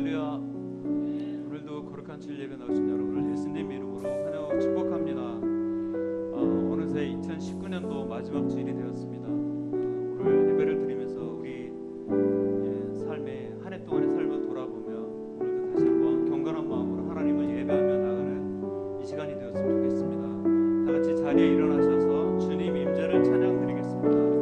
할렐루야. 오늘도 거룩한 주일 예배 나오신 여러분을 예수님 이름으로 환영하고 축복합니다. 어느새 2019년도 마지막 주일이 되었습니다. 오늘 예배를 드리면서 우리 삶의 한 해 동안의 삶을 돌아보며 오늘도 다시 한번 경건한 마음으로 하나님을 예배하며 나가는 이 시간이 되었으면 좋겠습니다. 다 같이 자리에 일어나셔서 주님 임재를 찬양드리겠습니다.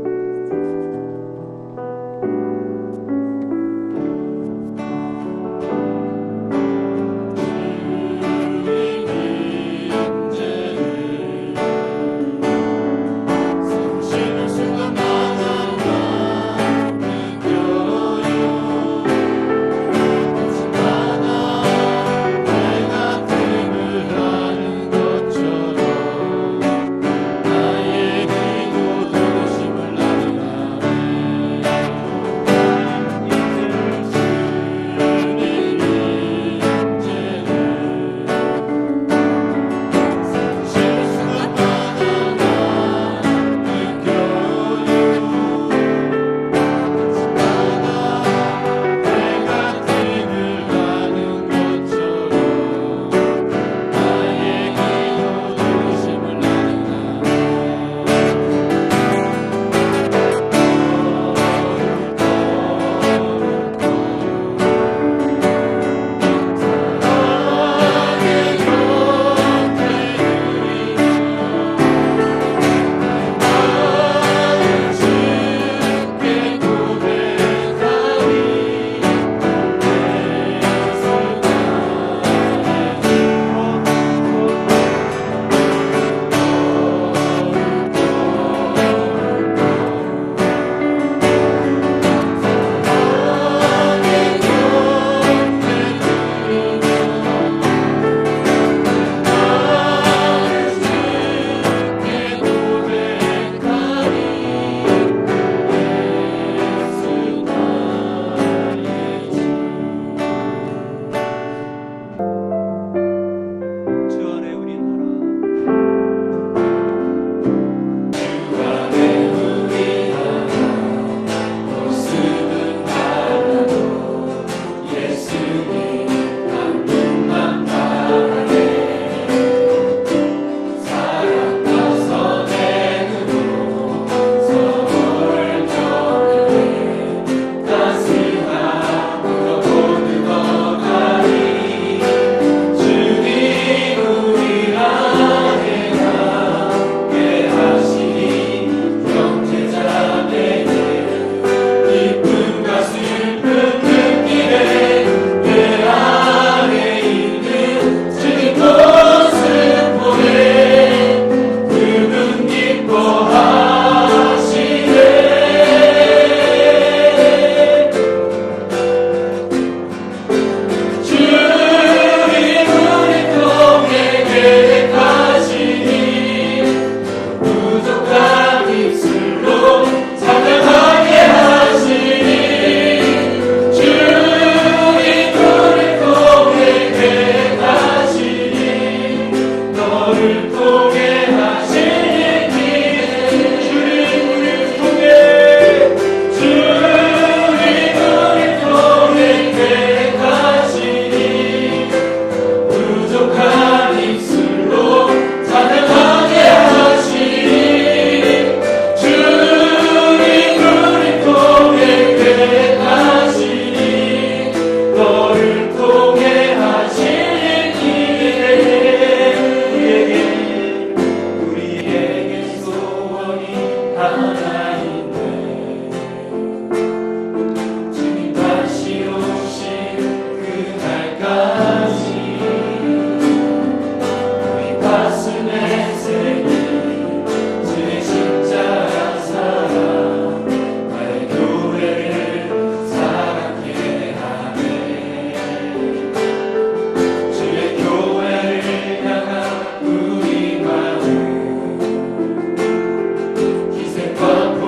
기생과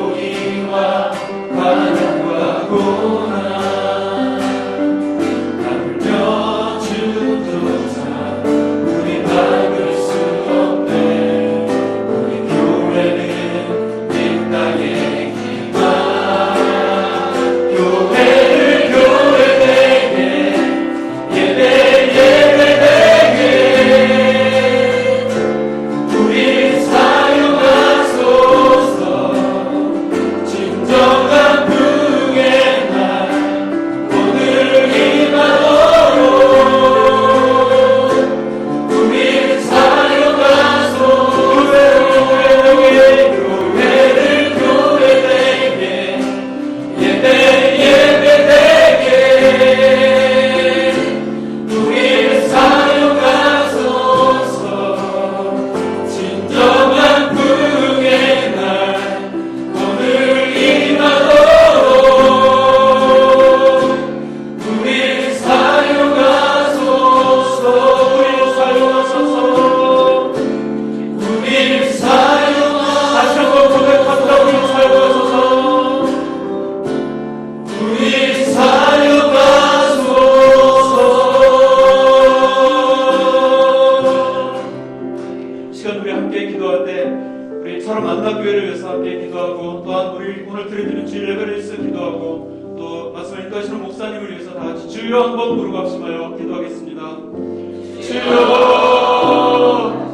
만나교회를 위해서 함께 기도하고, 또한 우리 오늘 드려드리는 주일 예배를 위해서 기도하고, 또 말씀을 인도하시는 목사님을 위해서 다 같이 주여 한번 부르고 합심하여 기도하겠습니다. 주여!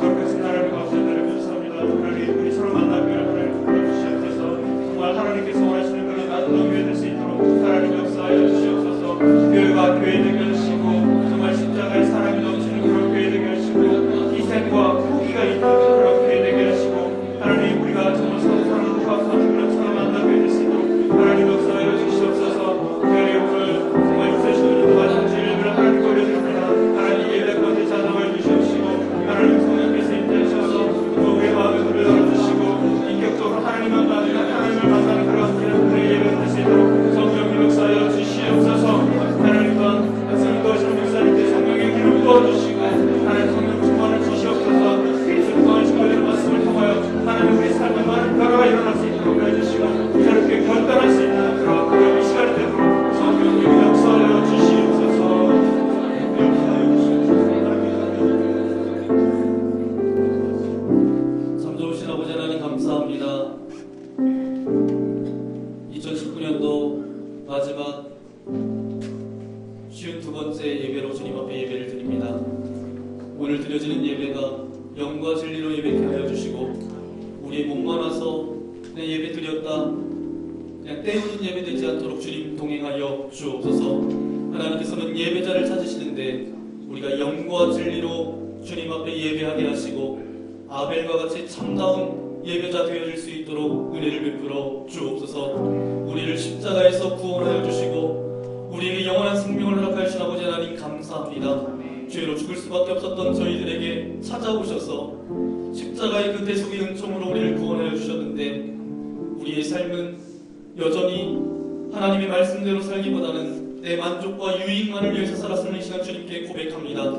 그렇게 하나님 감사드리며 감사합니다. 하나님 우리 서로 만나교회를 하나님 불러주시옵소서. 정말 하나님께서 원하시는 그런 나누는 교회 될 수 있도록 하나님 역사하여 주시옵소서. 교회가 교회 되게 하시고, 정말 십자가의 사랑이 넘치는 그런 교회 되게 하시고, 희생과 후기가 있는 그런 교회 되게 하시고, 하나님 우리가 정말 서로 사랑하고 감사하는 그런 서로 만나교회 될 수 있도록 하나님 역사하여 주시옵소서. 특별히 오늘 정말 유세시는 동안 주일을 하나님 올려드립니다. 하나님 예배 가운데 자정을 주시옵시고, 하나님 성령께서 임재하셔서 우리의 마음을 열어주시고, 인격적으로 하나님을 만나는 그런 우리의 예배가 될 수 있도록 성령님 역사하여 주시옵소서. 하나님 또한 말씀을 도와주시는 목사님께 성령의 기름 부어주시고, 하나님 성령 충만을 주시옵소서. 예수님 통하신 그들의 말씀을 통하여 하나님 우리 삶에 많은 변화가 일어날 수 있도록 해주시고, 새롭게 결단할 수 있는 그런 이 시간이 되도록 성령님 역사하여 주시옵소서. 참 좋으신 아버지 하나님 감사합니다. 2019년도 마지막 52번째 예배로 주님 앞에 예배를 드립니다. 오늘 드려지는 예배가 영과 진리로 예배케 하여 주시고, 우리의 목만 와서 그냥 예배 드렸다, 그냥 때우는 예배 되지 않도록 주님 동행하여 주옵소서. 하나님께서는 예배자를 찾으시는데 우리가 영과 진리로 주님 앞에 예배하게 하시고, 아벨과 같이 참다운 예배자 되어질 수 있도록 은혜를 베풀어 주옵소서. 우리를 십자가에서 구원하여 주시고 우리에게 영원한 생명을 허락하여 주신 아버지 하나님 감사합니다. 죄로 죽을 수밖에 없었던 저희들에게 찾아오셔서 십자가의 그 대속의 은총으로 우리를 구원하여 주셨는데, 우리의 삶은 여전히 하나님의 말씀대로 살기보다는 내 만족과 유익만을 위해서 살았음을 이 시간 주님께 고백합니다.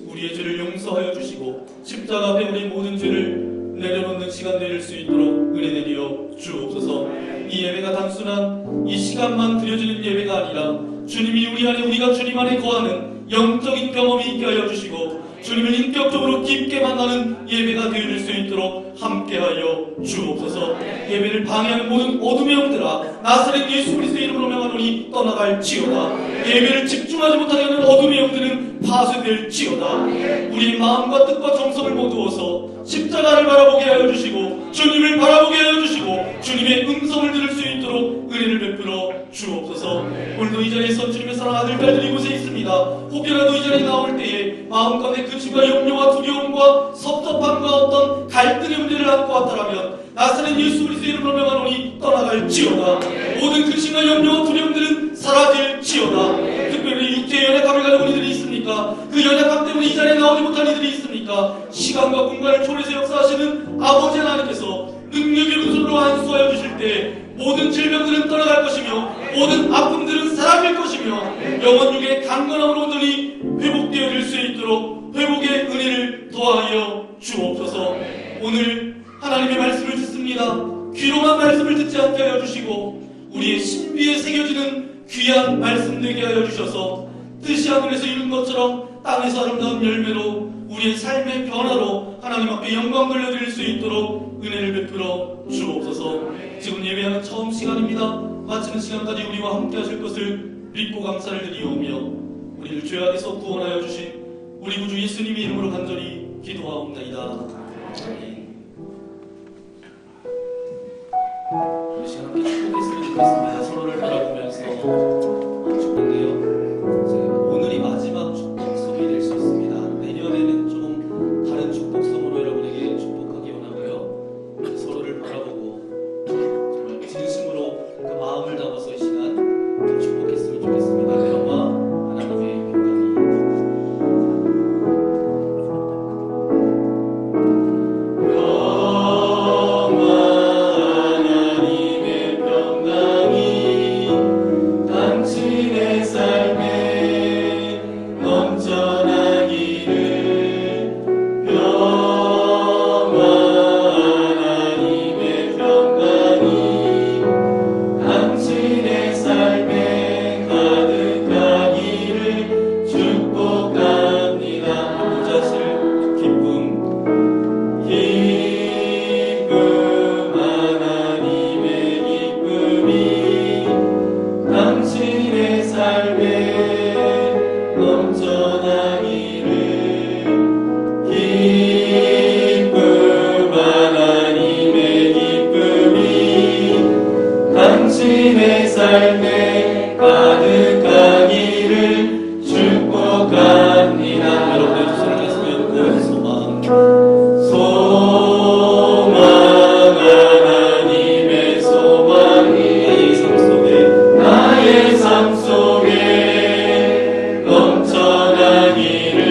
우리의 죄를 용서하여 주시고 십자가 앞에 우리의 모든 죄를 내려놓는 시간 되릴 수 있도록 은혜 내리어 주옵소서. 이 예배가 단순한 이 시간만 드려지는 예배가 아니라 주님이 우리 안에, 우리가 주님 안에 거하는 영적인 경험이 있게 하여 주시고, 주님을 인격적으로 깊게 만나는 예배가 되어질 수 있도록 함께하여 주옵소서. 예배를 방해하는 모든 어둠의 영들아, 나사렛 예수 그리스도의 이름으로 명하노니 떠나갈지어다. 예배를 집중하지 못하게 하는 어둠의 영들은 파쇄될지어다. 우리의 마음과 뜻과 정성을 모두어서 십자가를 바라보게 하여 주시고, 주님을 바라보게 하여 주시고, 주님의 음성을 들을 수 있도록 은혜를 베풀어 주옵소서. 오늘도 이 자리에서 주님의 사랑 아들딸들이 이곳에 있습니다. 혹여라도 이 자리에 나올 때에 마음 가운데 근심과 염려와 두려움과 섭섭함과 어떤 갈등의 문제를 안고 왔다라면 나사렛 예수 그리스도의 이름으로 명하노니 떠나갈지어다. 모든 근심과 염려와 두려움들은 사라질지어다. 특별히 육체의 연약함을 가진 이들이 있습니까? 그 연약함 때문에 이 자리에 나오지 못한 이들이 있습니까? 시간과 공간을 초월해서 역사하시는 아버지 하나님께서 능력의 손으로 안수하여 주실 때 모든 질병들은 떠나갈 것이며 모든 아픔들은 사라질 것이며 영혼육의 강건함으로 온전히 회복되어질 수 있도록 회복의 은혜를 더하여 주옵소서. 오늘 하나님의 말씀을 듣습니다. 귀로만 말씀을 듣지 않게 하여 주시고 우리의 신비에 새겨지는 귀한 말씀 되게 하여 주셔서 뜻이 하늘에서 이룬 것처럼 땅에서 아름다운 열매로 우리의 삶의 변화로 하나님 앞에 영광 돌려드릴 수 있도록 은혜를 베풀어 주옵소서. 지금 예배하는 처음 시간입니다. 마치는 시간까지 우리와 함께 하실 것을 믿고 감사를 드리오며 우리를 죄악에서 구원하여 주신 우리 구주 예수님의 이름으로 간절히 기도하옵나이다. 우리 시간 함께 축복했으면 좋겠습니다. 서로를 바라보면서 축복해요. 오늘이 마지막 축복성이 될 수 있습니다. 내년에는 조금 다른 축복성으로 여러분에게 축복하기 원하고요. 서로를 바라보고 정말 진심으로 그 마음을 담아서 이 시간 축복했으면 좋겠습니다. 평화 하나님의 평강이 하나님의 삶에 가득하기를 축복합니다. 여러분의 두 손을 가슴에 얹고 소망 하나님의 소망이 나의 삶 속에 넘쳐나기를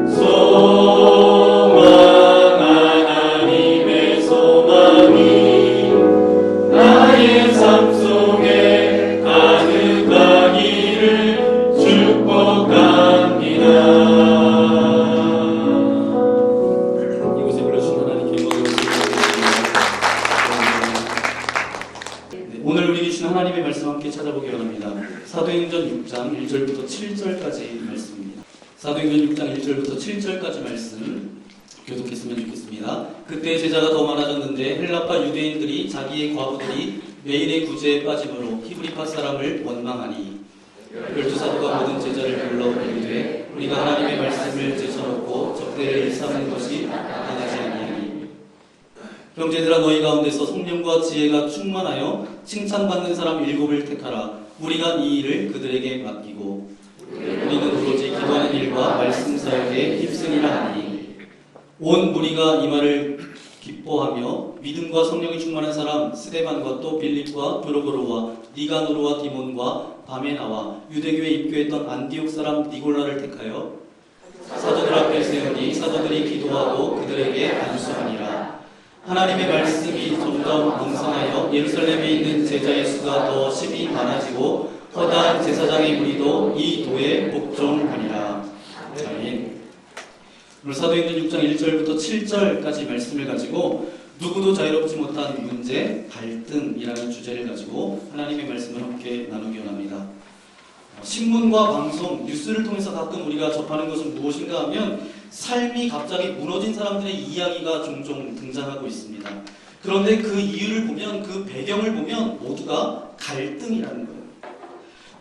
소망 하나님의 소망이 나의 삶 속에 가득하기를 축복합니다. 이곳에 불러주신 하나님께 영광을 드립니다. 오늘 우리에게 주신 하나님의 말씀 함께 찾아보기 원합니다. 사도행전 6장 1절부터 7절까지 말씀입니다. 사도행전 6장 1절부터 7절까지 말씀 교독했으면 좋겠습니다. 그때 제자가 더 많아졌는데 헬라파 유대인들이 자기의 과부들이 매일의 구제에 빠짐으로 히브리파 사람을 원망하니 열두 사도가 모든 제자를 불러 이르되 우리가 하나님의 말씀을 제쳐놓고 적대를 일삼는 것이 마땅하지 아니하니 형제들아 너희 가운데서 성령과 지혜가 충만하여 칭찬받는 사람 7을 택하라. 우리가 이 일을 그들에게 맡기고 우리는 오로지 기도하는 일과 말씀 사역에 힘쓰리라 하니 온 무리가 이 말을 기뻐하며 믿음과 성령이 충만한 사람 스데반과 또 빌립과 브로고로와 니가노르와 디몬과 바메나와 유대교에 입교했던 안디옥 사람 니골라를 택하여 사도들 앞에 세우니 사도들이 기도하고 그들에게 안수하니라. 하나님의 말씀이 점점 왕성하여 예루살렘에 있는 제자의 수가 더 심히 많아지고 허다한 제사장의 무리도 이 도에 복종하니라. 아멘. 오늘 사도행전 6장 1절부터 7절까지 말씀을 가지고 누구도 자유롭지 못한 문제, 갈등이라는 주제를 가지고 하나님의 말씀을 함께 나누기 원합니다. 신문과 방송, 뉴스를 통해서 가끔 우리가 접하는 것은 무엇인가 하면 삶이 갑자기 무너진 사람들의 이야기가 종종 등장하고 있습니다. 그런데 그 이유를 보면, 그 배경을 보면 모두가 갈등이라는 거예요.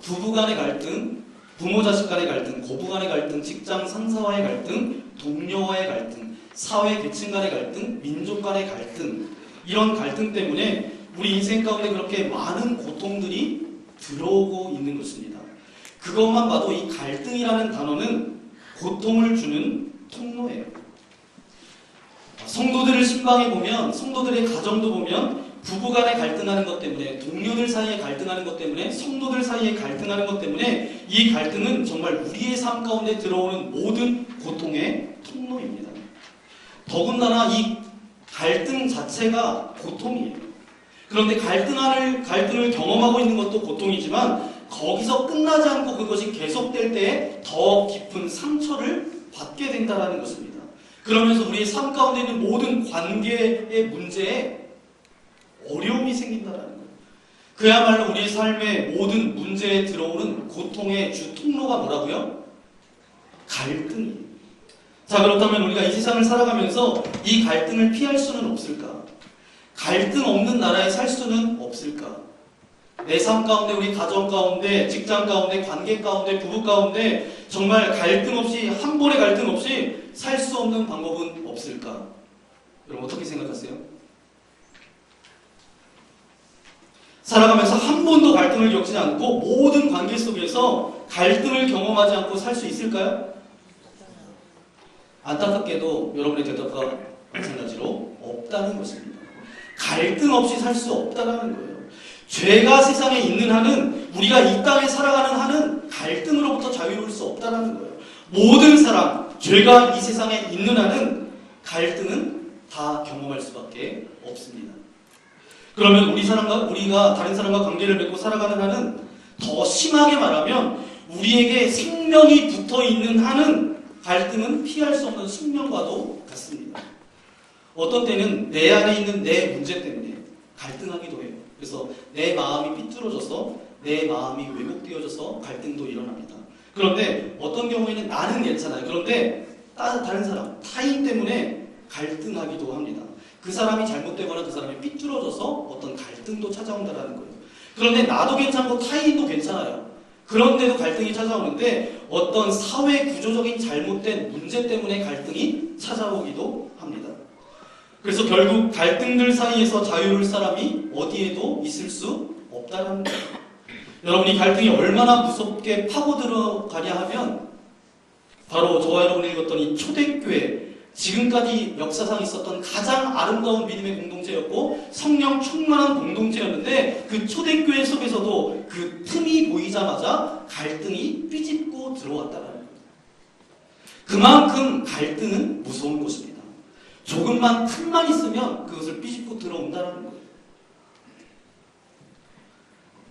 부부 간의 갈등, 부모 자식 간의 갈등, 고부 간의 갈등, 직장 상사와의 갈등, 동료와의 갈등, 사회 계층 간의 갈등, 민족 간의 갈등, 이런 갈등 때문에 우리 인생 가운데 그렇게 많은 고통들이 들어오고 있는 것입니다. 그것만 봐도 이 갈등이라는 단어는 고통을 주는 통로예요. 성도들을 신방해 보면, 성도들의 가정도 보면 부부 간에 갈등하는 것 때문에, 동료들 사이에 갈등하는 것 때문에, 성도들 사이에 갈등하는 것 때문에 이 갈등은 정말 우리의 삶 가운데 들어오는 모든 고통의 통로입니다. 더군다나 이 갈등 자체가 고통이에요. 그런데 갈등을 경험하고 있는 것도 고통이지만 거기서 끝나지 않고 그것이 계속될 때에 더 깊은 상처를 받게 된다는 것입니다. 그러면서 우리의 삶 가운데 있는 모든 관계의 문제에 어려움이 생긴다는 거예요. 그야말로 우리의 삶의 모든 문제에 들어오는 고통의 주 통로가 뭐라고요? 갈등이에요. 자, 그렇다면 우리가 이 세상을 살아가면서 이 갈등을 피할 수는 없을까? 갈등 없는 나라에 살 수는 없을까? 내 삶 가운데, 우리 가정 가운데, 직장 가운데, 관계 가운데, 부부 가운데 정말 갈등 없이, 한 번의 갈등 없이 살 수 없는 방법은 없을까? 여러분 어떻게 생각하세요? 살아가면서 한 번도 갈등을 겪지 않고 모든 관계 속에서 갈등을 경험하지 않고 살 수 있을까요? 안타깝게도 여러분의 대답과 마찬가지로 없다는 것입니다. 갈등 없이 살 수 없다는 거예요. 죄가 세상에 있는 한은, 우리가 이 땅에 살아가는 한은 갈등으로부터 자유로울 수 없다는 거예요. 모든 사람, 죄가 이 세상에 있는 한은 갈등은 다 경험할 수밖에 없습니다. 그러면 우리가 다른 사람과 관계를 맺고 살아가는 한은, 더 심하게 말하면 우리에게 생명이 붙어 있는 한은 갈등은 피할 수 없는 숙명과도 같습니다. 어떤 때는 내 안에 있는 내 문제 때문에 갈등하기도 해요. 그래서 내 마음이 삐뚤어져서, 내 마음이 왜곡되어져서 갈등도 일어납니다. 그런데 어떤 경우에는 나는 괜찮아요. 그런데 다른 사람, 타인 때문에 갈등하기도 합니다. 그 사람이 잘못되거나 그 사람이 삐뚤어져서 어떤 갈등도 찾아온다는 거예요. 그런데 나도 괜찮고 타인도 괜찮아요. 그런데도 갈등이 찾아오는데 어떤 사회 구조적인 잘못된 문제 때문에 갈등이 찾아오기도 합니다. 그래서 결국 갈등들 사이에서 자유로울 사람이 어디에도 있을 수 없다는 거예요. 여러분, 이 갈등이 얼마나 무섭게 파고 들어가냐 하면 바로 저와 여러분이 읽었던 이 초대교회, 지금까지 역사상 있었던 가장 아름다운 믿음의 공동체였고 성령 충만한 공동체였는데, 그 초대교회 속에서도 그 틈이 보이자마자 갈등이 삐집고 들어왔다는 거예요. 그만큼 갈등은 무서운 것입니다. 조금만 틈만 있으면 그것을 삐집고 들어온다는 거예요.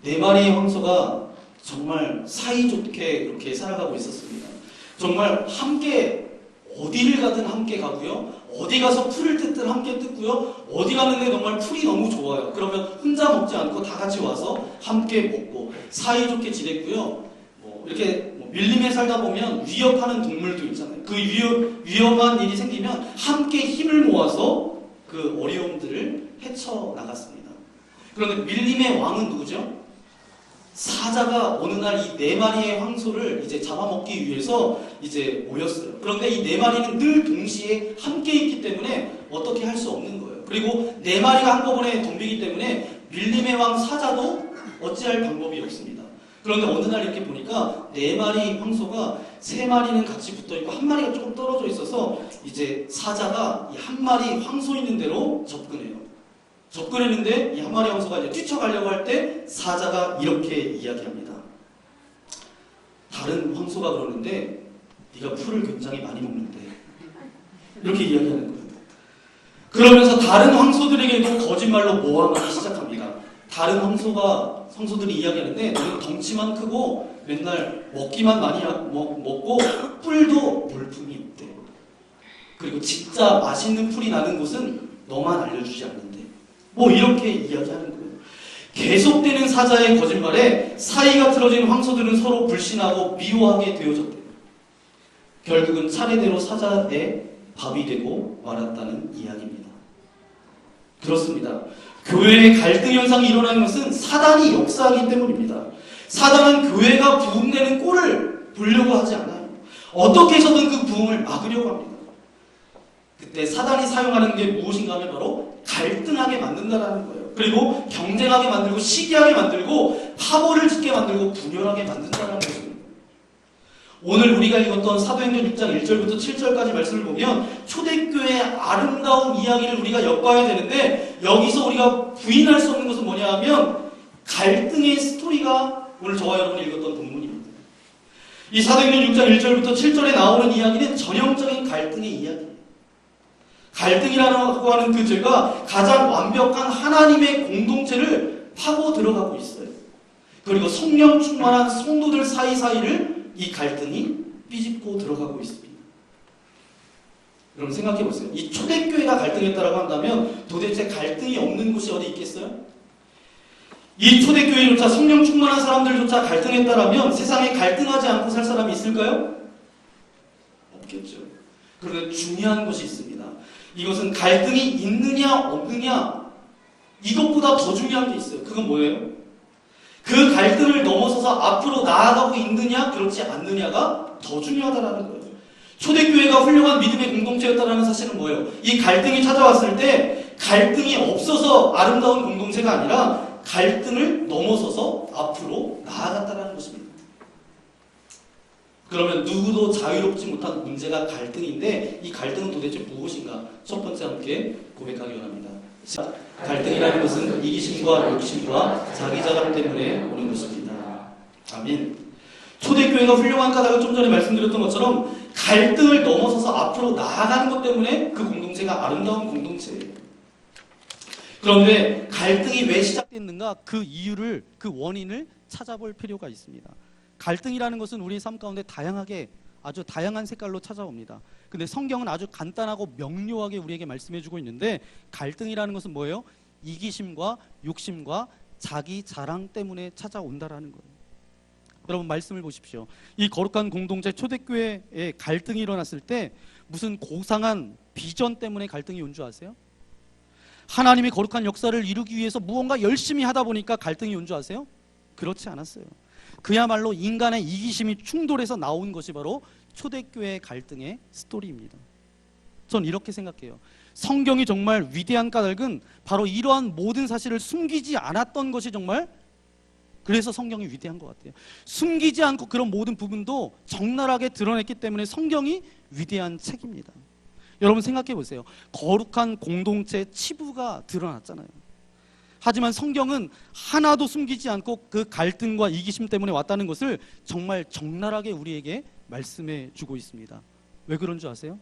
네 마리의 황소가 정말 사이좋게 그렇게 살아가고 있었습니다. 정말 함께 어디를 가든 함께 가고요. 어디 가서 풀을 뜯든 함께 뜯고요. 어디 가는데 정말 풀이 너무 좋아요. 그러면 혼자 먹지 않고 다 같이 와서 함께 먹고 사이좋게 지냈고요. 이렇게 밀림에 살다 보면 위협하는 동물도 있잖아요. 그 위험한 일이 생기면 함께 힘을 모아서 그 어려움들을 헤쳐나갔습니다. 그런데 밀림의 왕은 누구죠? 사자가 어느 날 이 네 마리의 황소를 이제 잡아먹기 위해서 이제 모였어요. 그런데 이 네 마리는 늘 동시에 함께 있기 때문에 어떻게 할 수 없는 거예요. 그리고 네 마리가 한꺼번에 덤비기 때문에 밀림의 왕 사자도 어찌할 방법이 없습니다. 그런데 어느 날 이렇게 보니까 네 마리 황소가 세 마리는 같이 붙어 있고 한 마리가 조금 떨어져 있어서 이제 사자가 이 한 마리 황소 있는 대로 접근해요. 접근했는데 이 한 마리 황소가 이제 뛰쳐가려고 할 때 사자가 이렇게 이야기합니다. 다른 황소가 그러는데 네가 풀을 굉장히 많이 먹는데, 이렇게 이야기하는 거예요. 그러면서 다른 황소들에게도 거짓말로 모함하기 시작합니다. 다른 황소들이 이야기하는데 너는 덩치만 크고 맨날 먹기만 많이 먹고 뿔도 볼품이 없대. 그리고 진짜 맛있는 풀이 나는 곳은 너만 알려주지 않는데. 이렇게 이야기하는 거예요. 계속되는 사자의 거짓말에 사이가 틀어진 황소들은 서로 불신하고 미워하게 되어졌대요. 결국은 차례대로 사자의 밥이 되고 말았다는 이야기입니다. 그렇습니다. 교회의 갈등 현상이 일어나는 것은 사단이 역사하기 때문입니다. 사단은 교회가 부흥되는 꼴을 보려고 하지 않아요. 어떻게 해서든 그 부흥을 막으려고 합니다. 그때 사단이 사용하는 게 무엇인가 하면 바로 갈등하게 만든다는 거예요. 그리고 경쟁하게 만들고 시기하게 만들고 파벌을 짓게 만들고 분열하게 만든다는 것입니다. 오늘 우리가 읽었던 사도행전 6장 1절부터 7절까지 말씀을 보면 초대교회의 아름다운 이야기를 우리가 엿봐야 되는데, 여기서 우리가 부인할 수 없는 것은 뭐냐 하면 갈등의 스토리가 오늘 저와 여러분이 읽었던 본문입니다. 이 사도행전 6장 1절부터 7절에 나오는 이야기는 전형적인 갈등의 이야기예요. 갈등이라고 하는 그 죄가 가장 완벽한 하나님의 공동체를 파고 들어가고 있어요. 그리고 성령 충만한 성도들 사이사이를 이 갈등이 삐집고 들어가고 있습니다. 여러분 생각해 보세요. 이 초대교회가 갈등했다라고 한다면 도대체 갈등이 없는 곳이 어디 있겠어요? 이 초대교회조차 성령 충만한 사람들조차 갈등했다라면 세상에 갈등하지 않고 살 사람이 있을까요? 없겠죠. 그런데 중요한 것이 있습니다. 이것은 갈등이 있느냐 없느냐, 이것보다 더 중요한 게 있어요. 그건 뭐예요? 그 갈등을 넘어서서 앞으로 나아가고 있느냐 그렇지 않느냐가 더 중요하다는 거예요. 초대교회가 훌륭한 믿음의 공동체였다는 사실은 뭐예요? 이 갈등이 찾아왔을 때 갈등이 없어서 아름다운 공동체가 아니라 갈등을 넘어서서 앞으로 나아갔다는 것입니다. 그러면 누구도 자유롭지 못한 문제가 갈등인데, 이 갈등은 도대체 무엇인가? 첫 번째 함께 고백하기 원합니다. 갈등이라는 것은 이기심과 욕심과 자기 자랑 때문에 오는 것입니다. 아멘. 초대교회가 훌륭한 까닭을 좀 전에 말씀드렸던 것처럼 갈등을 넘어서서 앞으로 나아가는 것 때문에 그 공동체가 아름다운 공동체예요. 그런데 갈등이 왜 시작됐는가? 그 이유를, 그 원인을 찾아볼 필요가 있습니다. 갈등이라는 것은 우리의 삶 가운데 아주 다양한 색깔로 찾아옵니다. 근데 성경은 아주 간단하고 명료하게 우리에게 말씀해주고 있는데, 갈등이라는 것은 뭐예요? 이기심과 욕심과 자기 자랑 때문에 찾아온다라는 거예요. 여러분 말씀을 보십시오. 이 거룩한 공동체 초대교회에 갈등이 일어났을 때 무슨 고상한 비전 때문에 갈등이 온 줄 아세요? 하나님의 거룩한 역사를 이루기 위해서 무언가 열심히 하다 보니까 갈등이 온 줄 아세요? 그렇지 않았어요. 그야말로 인간의 이기심이 충돌해서 나온 것이 바로 초대교회 갈등의 스토리입니다. 전 이렇게 생각해요. 성경이 정말 위대한 까닭은 바로 이러한 모든 사실을 숨기지 않았던 것이 정말, 그래서 성경이 위대한 것 같아요. 숨기지 않고 그런 모든 부분도 적나라하게 드러냈기 때문에 성경이 위대한 책입니다. 여러분 생각해 보세요. 거룩한 공동체 치부가 드러났잖아요. 하지만 성경은 하나도 숨기지 않고 그 갈등과 이기심 때문에 왔다는 것을 정말 적나라하게 우리에게 말씀해 주고 있습니다. 왜 그런 줄 아세요?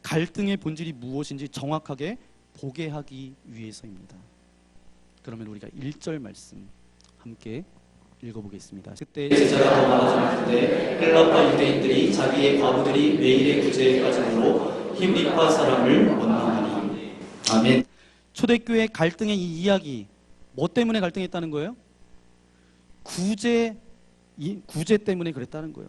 갈등의 본질이 무엇인지 정확하게 보게 하기 위해서입니다. 그러면 우리가 1절 말씀 함께 읽어보겠습니다. 그때 제자가 더 많아졌는데 헬라파 유대인들이 자기의 과부들이 매일의 구제에 빠짐으로 히브리파 사람을 원망하니. 아멘. 초대교회 갈등의 이 이야기, 뭐 때문에 갈등했다는 거예요? 구제 때문에 그랬다는 거예요.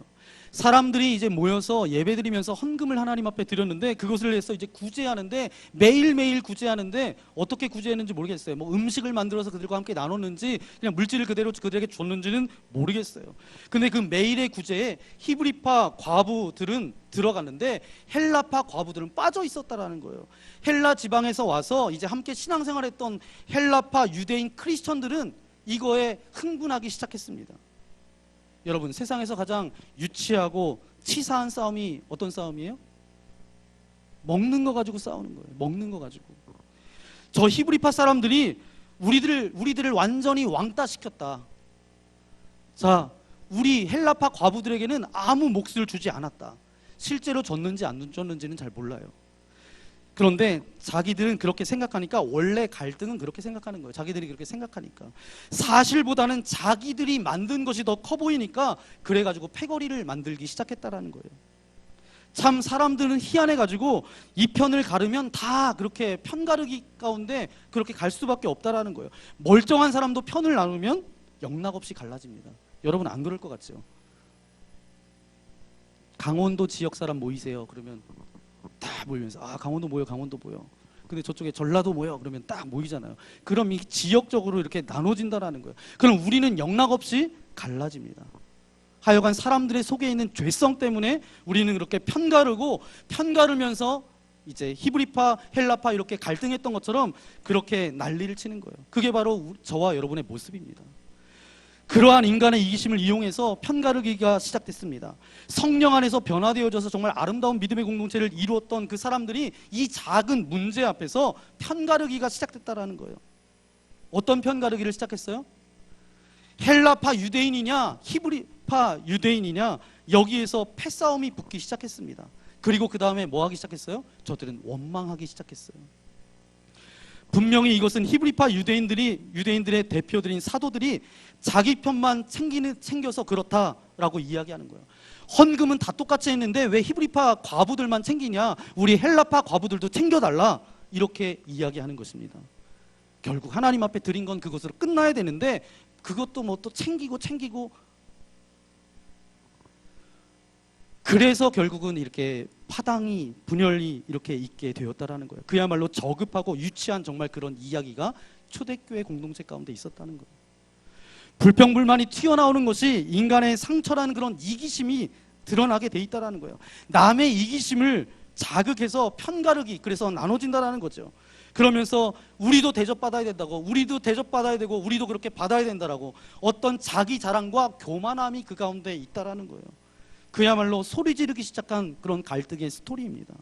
사람들이 이제 모여서 예배드리면서 헌금을 하나님 앞에 드렸는데, 그것을 해서 이제 구제하는데, 매일매일 구제하는데 어떻게 구제했는지 모르겠어요. 뭐 음식을 만들어서 그들과 함께 나눴는지 그냥 물질을 그대로 그들에게 줬는지는 모르겠어요. 근데 그 매일의 구제에 히브리파 과부들은 들어갔는데 헬라파 과부들은 빠져 있었다라는 거예요. 헬라 지방에서 와서 이제 함께 신앙생활했던 헬라파 유대인 크리스천들은 이거에 흥분하기 시작했습니다. 여러분, 세상에서 가장 유치하고 치사한 싸움이 어떤 싸움이에요? 먹는 거 가지고 싸우는 거예요. 먹는 거 가지고. 저 히브리파 사람들이 우리들을 완전히 왕따시켰다. 자, 우리 헬라파 과부들에게는 아무 몫을 주지 않았다. 실제로 줬는지 안 줬는지는 잘 몰라요. 그런데 자기들은 그렇게 생각하니까, 원래 갈등은 그렇게 생각하는 거예요. 자기들이 그렇게 생각하니까. 사실보다는 자기들이 만든 것이 더 커 보이니까 그래가지고 패거리를 만들기 시작했다라는 거예요. 참 사람들은 희한해가지고 이 편을 가르면 다 그렇게 편가르기 가운데 그렇게 갈 수밖에 없다라는 거예요. 멀쩡한 사람도 편을 나누면 영락없이 갈라집니다. 여러분 안 그럴 것 같죠? 강원도 지역 사람 모이세요. 그러면 다 모이면서 강원도 모여, 강원도 모여. 근데 저쪽에 전라도 모여, 그러면 딱 모이잖아요. 그럼 이 지역적으로 이렇게 나눠진다라는 거예요. 그럼 우리는 영락없이 갈라집니다. 하여간 사람들의 속에 있는 죄성 때문에 우리는 그렇게 편가르면서 이제 히브리파, 헬라파 이렇게 갈등했던 것처럼 그렇게 난리를 치는 거예요. 그게 바로 저와 여러분의 모습입니다. 그러한 인간의 이기심을 이용해서 편가르기가 시작됐습니다. 성령 안에서 변화되어져서 정말 아름다운 믿음의 공동체를 이루었던 그 사람들이 이 작은 문제 앞에서 편가르기가 시작됐다라는 거예요. 어떤 편가르기를 시작했어요? 헬라파 유대인이냐 히브리파 유대인이냐, 여기에서 패싸움이 붙기 시작했습니다. 그리고 그 다음에 뭐 하기 시작했어요? 저들은 원망하기 시작했어요. 분명히 이것은 히브리파 유대인들의 대표들인 사도들이 자기 편만 챙겨서 그렇다라고 이야기하는 거예요. 헌금은 다 똑같이 했는데 왜 히브리파 과부들만 챙기냐, 우리 헬라파 과부들도 챙겨달라, 이렇게 이야기하는 것입니다. 결국 하나님 앞에 드린 건 그것으로 끝나야 되는데 그것도 뭐 또 챙기고 그래서 결국은 이렇게 파당이, 분열이 이렇게 있게 되었다라는 거예요. 그야말로 저급하고 유치한 정말 그런 이야기가 초대교회 공동체 가운데 있었다는 거예요. 불평불만이 튀어나오는 것이 인간의 상처라는 그런 이기심이 드러나게 돼 있다라는 거예요. 남의 이기심을 자극해서 편가르기, 그래서 나눠진다라는 거죠. 그러면서 우리도 대접받아야 된다고, 우리도 대접받아야 되고, 우리도 그렇게 받아야 된다라고 어떤 자기 자랑과 교만함이 그 가운데 있다라는 거예요. 그야말로 소리 지르기 시작한 그런 갈등의 스토리입니다.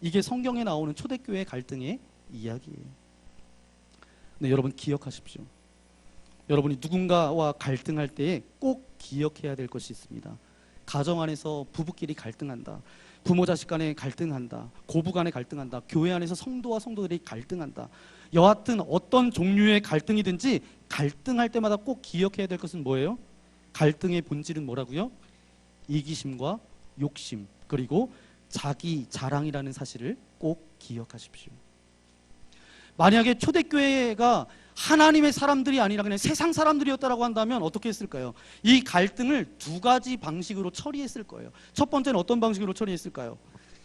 이게 성경에 나오는 초대교회 갈등의 이야기예요. 네, 여러분 기억하십시오. 여러분이 누군가와 갈등할 때에 꼭 기억해야 될 것이 있습니다. 가정 안에서 부부끼리 갈등한다, 부모 자식 간에 갈등한다, 고부 간에 갈등한다, 교회 안에서 성도와 성도들이 갈등한다, 여하튼 어떤 종류의 갈등이든지 갈등할 때마다 꼭 기억해야 될 것은 뭐예요? 갈등의 본질은 뭐라고요? 이기심과 욕심, 그리고 자기 자랑이라는 사실을 꼭 기억하십시오. 만약에 초대교회가 하나님의 사람들이 아니라 그냥 세상 사람들이었다라고 한다면 어떻게 했을까요? 이 갈등을 두 가지 방식으로 처리했을 거예요. 첫 번째는 어떤 방식으로 처리했을까요?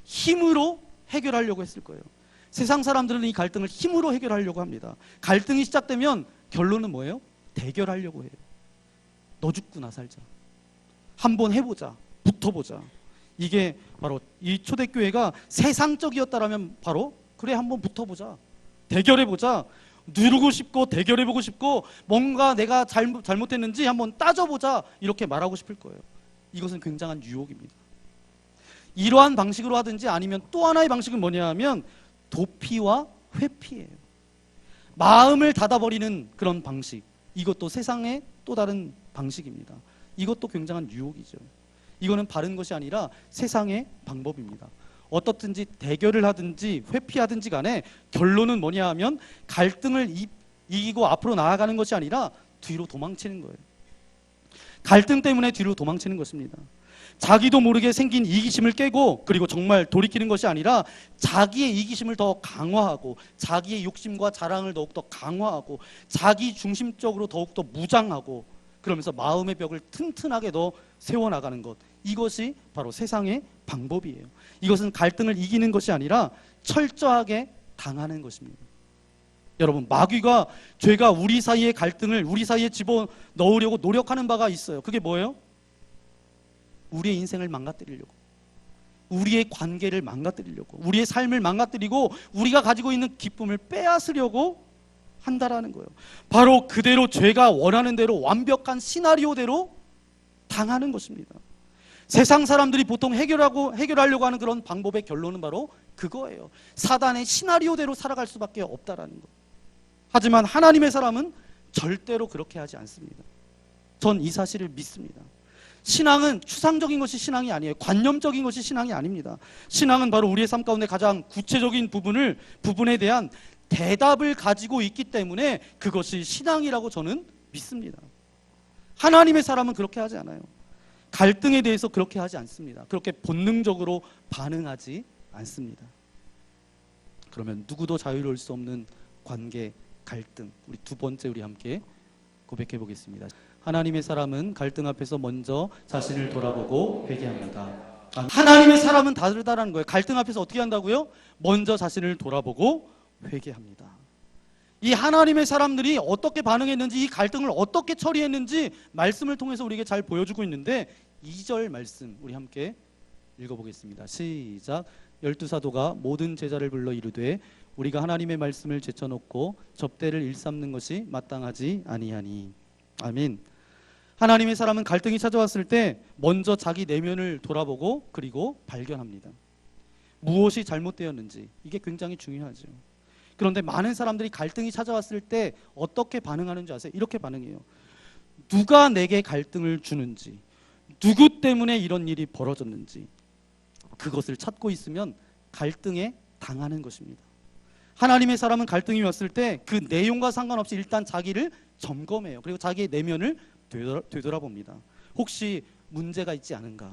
힘으로 해결하려고 했을 거예요. 세상 사람들은 이 갈등을 힘으로 해결하려고 합니다. 갈등이 시작되면 결론은 뭐예요? 대결하려고 해요. 너 죽고 나 살자, 한번 해보자, 붙어보자, 이게 바로 이 초대교회가 세상적이었다라면 바로 그래 한번 붙어보자, 대결해보자, 누르고 싶고 대결해보고 싶고 뭔가 내가 잘못했는지 한번 따져보자 이렇게 말하고 싶을 거예요. 이것은 굉장한 유혹입니다. 이러한 방식으로 하든지 아니면 또 하나의 방식은 뭐냐 하면 도피와 회피예요. 마음을 닫아버리는 그런 방식, 이것도 세상의 또 다른 방식입니다. 이것도 굉장한 유혹이죠. 이거는 바른 것이 아니라 세상의 방법입니다. 어떻든지 대결을 하든지 회피하든지 간에 결론은 뭐냐 하면 갈등을 이기고 앞으로 나아가는 것이 아니라 뒤로 도망치는 거예요. 갈등 때문에 뒤로 도망치는 것입니다. 자기도 모르게 생긴 이기심을 깨고 그리고 정말 돌이키는 것이 아니라 자기의 이기심을 더 강화하고 자기의 욕심과 자랑을 더욱더 강화하고 자기 중심적으로 더욱더 무장하고 그러면서 마음의 벽을 튼튼하게 더 세워나가는 것, 이것이 바로 세상의 방법이에요. 이것은 갈등을 이기는 것이 아니라 철저하게 당하는 것입니다. 여러분, 마귀가 죄가 우리 사이의 갈등을 우리 사이에 집어넣으려고 노력하는 바가 있어요. 그게 뭐예요? 우리의 인생을 망가뜨리려고, 우리의 관계를 망가뜨리려고, 우리의 삶을 망가뜨리고 우리가 가지고 있는 기쁨을 빼앗으려고 한다라는 거예요. 바로 그대로 죄가 원하는 대로 완벽한 시나리오대로 당하는 것입니다. 세상 사람들이 보통 해결하려고 하는 그런 방법의 결론은 바로 그거예요. 사단의 시나리오대로 살아갈 수밖에 없다라는 것. 하지만 하나님의 사람은 절대로 그렇게 하지 않습니다. 전 이 사실을 믿습니다. 신앙은 추상적인 것이 신앙이 아니에요. 관념적인 것이 신앙이 아닙니다. 신앙은 바로 우리의 삶 가운데 가장 구체적인 부분에 대한 대답을 가지고 있기 때문에 그것이 신앙이라고 저는 믿습니다. 하나님의 사람은 그렇게 하지 않아요. 갈등에 대해서 그렇게 하지 않습니다. 그렇게 본능적으로 반응하지 않습니다. 그러면 누구도 자유로울 수 없는 관계, 갈등, 우리 두 번째 우리 함께 고백해 보겠습니다. 하나님의 사람은 갈등 앞에서 먼저 자신을 돌아보고 회개합니다. 하나님의 사람은 다르다라는 거예요. 갈등 앞에서 어떻게 한다고요? 먼저 자신을 돌아보고 회개합니다. 이 하나님의 사람들이 어떻게 반응했는지, 이 갈등을 어떻게 처리했는지 말씀을 통해서 우리에게 잘 보여주고 있는데 2절 말씀 우리 함께 읽어보겠습니다. 시작. 12사도가 모든 제자를 불러 이르되 우리가 하나님의 말씀을 제쳐놓고 접대를 일삼는 것이 마땅하지 아니하니. 아멘. 하나님의 사람은 갈등이 찾아왔을 때 먼저 자기 내면을 돌아보고 그리고 발견합니다. 무엇이 잘못되었는지, 이게 굉장히 중요하죠. 그런데 많은 사람들이 갈등이 찾아왔을 때 어떻게 반응하는지 아세요? 이렇게 반응해요. 누가 내게 갈등을 주는지, 누구 때문에 이런 일이 벌어졌는지, 그것을 찾고 있으면 갈등에 당하는 것입니다. 하나님의 사람은 갈등이 왔을 때 그 내용과 상관없이 일단 자기를 점검해요. 그리고 자기의 내면을 되돌아봅니다. 혹시 문제가 있지 않은가?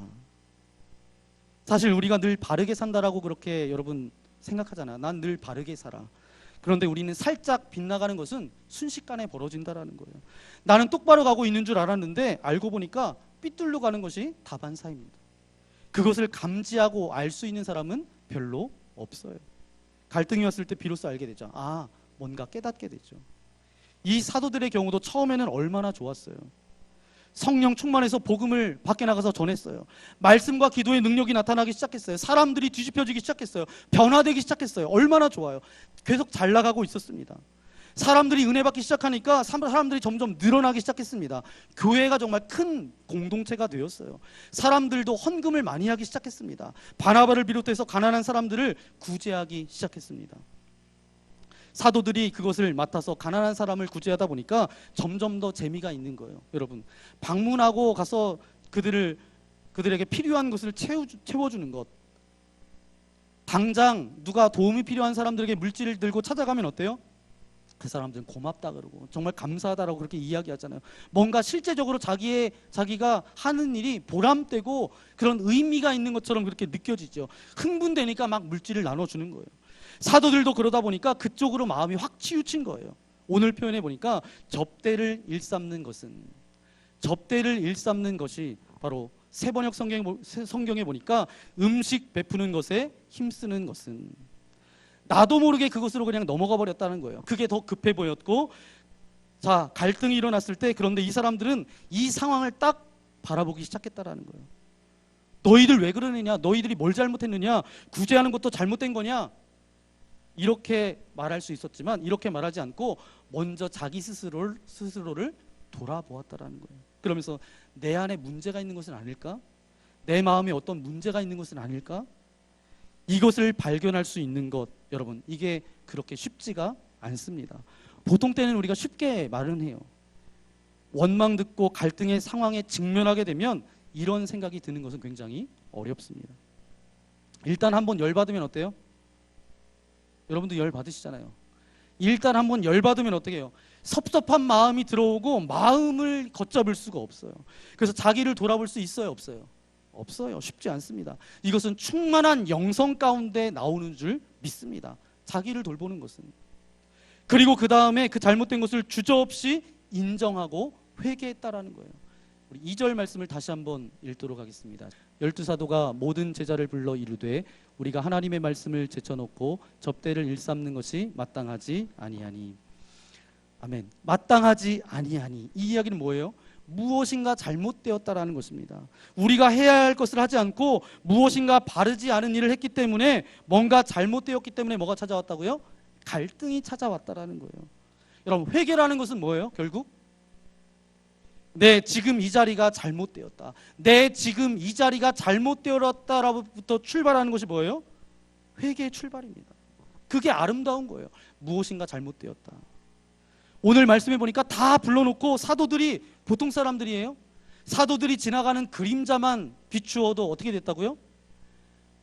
사실 우리가 늘 바르게 산다라고 그렇게 여러분 생각하잖아요. 난 늘 바르게 살아. 그런데 우리는 살짝 빗나가는 것은 순식간에 벌어진다라는 거예요. 나는 똑바로 가고 있는 줄 알았는데 알고 보니까 삐뚤려 가는 것이 다반사입니다. 그것을 감지하고 알 수 있는 사람은 별로 없어요. 갈등이 왔을 때 비로소 알게 되죠. 아, 뭔가 깨닫게 되죠. 이 사도들의 경우도 처음에는 얼마나 좋았어요. 성령 충만해서 복음을 밖에 나가서 전했어요. 말씀과 기도의 능력이 나타나기 시작했어요. 사람들이 뒤집혀지기 시작했어요. 변화되기 시작했어요. 얼마나 좋아요. 계속 잘 나가고 있었습니다. 사람들이 은혜 받기 시작하니까 사람들이 점점 늘어나기 시작했습니다. 교회가 정말 큰 공동체가 되었어요. 사람들도 헌금을 많이 하기 시작했습니다. 바나바를 비롯해서 가난한 사람들을 구제하기 시작했습니다. 사도들이 그것을 맡아서 가난한 사람을 구제하다 보니까 점점 더 재미가 있는 거예요. 여러분, 방문하고 가서 그들에게 필요한 것을 채워주는 것, 당장 누가 도움이 필요한 사람들에게 물질을 들고 찾아가면 어때요? 그 사람들은 고맙다 그러고 정말 감사하다라고 그렇게 이야기하잖아요. 뭔가 실제적으로 자기가 하는 일이 보람되고 그런 의미가 있는 것처럼 그렇게 느껴지죠. 흥분되니까 막 물질을 나눠주는 거예요. 사도들도 그러다 보니까 그쪽으로 마음이 확 치우친 거예요. 오늘 표현해 보니까 접대를 일삼는 것이 바로 세번역 성경에 보니까 음식 베푸는 것에 힘쓰는 것은, 나도 모르게 그것으로 그냥 넘어가 버렸다는 거예요. 그게 더 급해 보였고, 자, 갈등이 일어났을 때 그런데 이 사람들은 이 상황을 딱 바라보기 시작했다라는 거예요. 너희들 왜 그러느냐? 너희들이 뭘 잘못했느냐? 구제하는 것도 잘못된 거냐? 이렇게 말할 수 있었지만 이렇게 말하지 않고 먼저 자기 스스로를 돌아보았다라는 거예요. 그러면서 내 안에 문제가 있는 것은 아닐까? 내 마음에 어떤 문제가 있는 것은 아닐까? 이것을 발견할 수 있는 것, 여러분, 이게 그렇게 쉽지가 않습니다. 보통 때는 우리가 쉽게 말은 해요. 원망 듣고 갈등의 상황에 직면하게 되면 이런 생각이 드는 것은 굉장히 어렵습니다. 일단 한번 열받으면 어때요? 여러분도 열 받으시잖아요. 일단 한번 열 받으면 어떻게 해요? 섭섭한 마음이 들어오고 마음을 걷잡을 수가 없어요. 그래서 자기를 돌아볼 수 있어요, 없어요? 없어요. 쉽지 않습니다. 이것은 충만한 영성 가운데 나오는 줄 믿습니다. 자기를 돌보는 것은. 그리고 그 다음에 그 잘못된 것을 주저없이 인정하고 회개했다라는 거예요. 우리 2절 말씀을 다시 한번 읽도록 하겠습니다. 12사도가 모든 제자를 불러 이르되 우리가 하나님의 말씀을 제쳐놓고 접대를 일삼는 것이 마땅하지 아니하니. 아멘. 마땅하지 아니하니. 이 이야기는 뭐예요? 무엇인가 잘못되었다라는 것입니다. 우리가 해야 할 것을 하지 않고 무엇인가 바르지 않은 일을 했기 때문에 뭔가 잘못되었기 때문에 뭐가 찾아왔다고요? 갈등이 찾아왔다라는 거예요. 여러분, 회개라는 것은 뭐예요? 결국 내 지금 이 자리가 잘못되었다. 내 지금 이 자리가 잘못되었다라부터 출발하는 것이 뭐예요? 회개의 출발입니다. 그게 아름다운 거예요. 무엇인가 잘못되었다. 오늘 말씀해 보니까 다 불러놓고 사도들이 보통 사람들이에요. 사도들이 지나가는 그림자만 비추어도 어떻게 됐다고요?